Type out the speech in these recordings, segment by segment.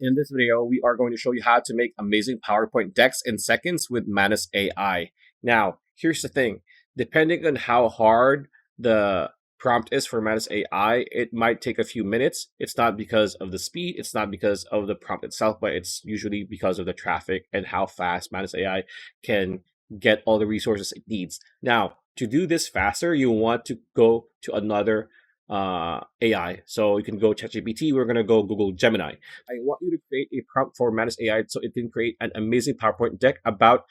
In this video, we are going to show you how to make amazing PowerPoint decks in seconds with Manus AI. Now, here's the thing. Depending on how hard the prompt is for Manus AI, it might take a few minutes. It's not because of the speed, it's not because of the prompt itself, but it's usually because of the traffic and how fast Manus AI can get all the resources it needs. Now, to do this faster, you want to go to another AI. So you can go ChatGPT. We're going to go Google Gemini. I want you to create a prompt for Manus AI so it can create an amazing PowerPoint deck about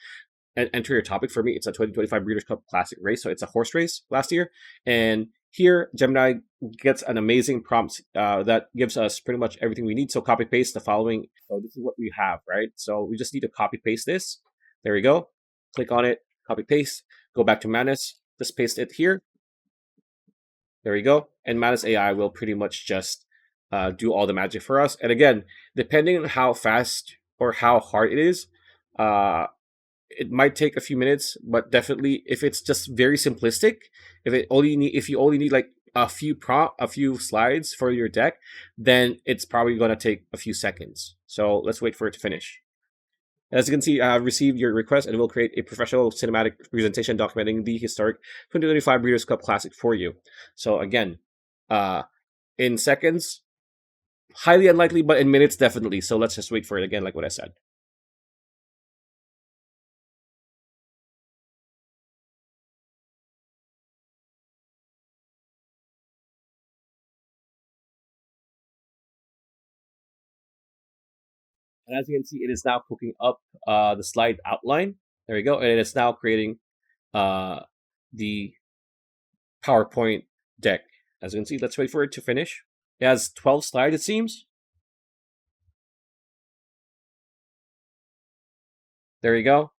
and enter your topic. For me, it's a 2025 Breeders' Cup Classic race. So it's a horse race last year. And here, Gemini gets an amazing prompt that gives us pretty much everything we need. So copy paste the following. So this is what we have, right? So we just need to copy paste this. There we go. Click on it, copy paste, go back to Manus, just paste it here. There we go. And Manus AI will pretty much just do all the magic for us. And again, depending on how fast or how hard it is, it might take a few minutes, but definitely if it's just very simplistic, if you only need like a few slides for your deck, then it's probably going to take a few seconds. So let's wait for it to finish. As you can see, I have received your request and will create a professional cinematic presentation documenting the historic 2025 Breeders' Cup Classic for you. So again, in seconds, highly unlikely, but in minutes, definitely. So let's just wait for it again, like what I said. And as you can see, it is now cooking up the slide outline. There we go. And it's now creating the PowerPoint deck. As you can see, let's wait for it to finish. It has 12 slides, it seems. There you go.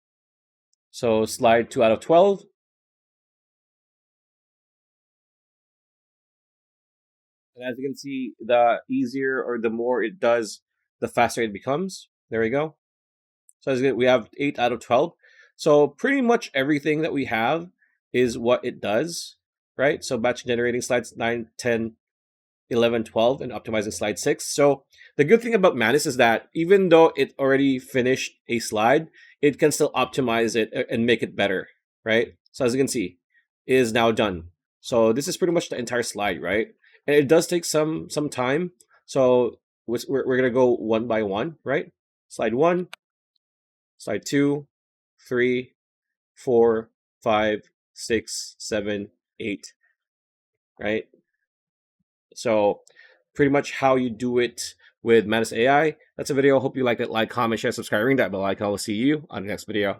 So slide 2 out of 12. And as you can see, the easier or the more it does, the faster it becomes. There we go. So as we have 8 out of 12. So pretty much everything that we have is what it does, right? So batch generating slides 9, 10, 11, 12, and optimizing slide 6. So the good thing about Manus is that even though it already finished a slide, it can still optimize it and make it better, right? So as you can see, it is now done. So this is pretty much the entire slide, right? And it does take some time. So we're going to go one by one, right? Slide 1, slide 2, 3, 4, 5, 6, 7, 8, right? So pretty much how you do it with Manus AI. That's a video. Hope you liked it. Like, comment, share, subscribe, ring that bell icon. I will see you on the next video.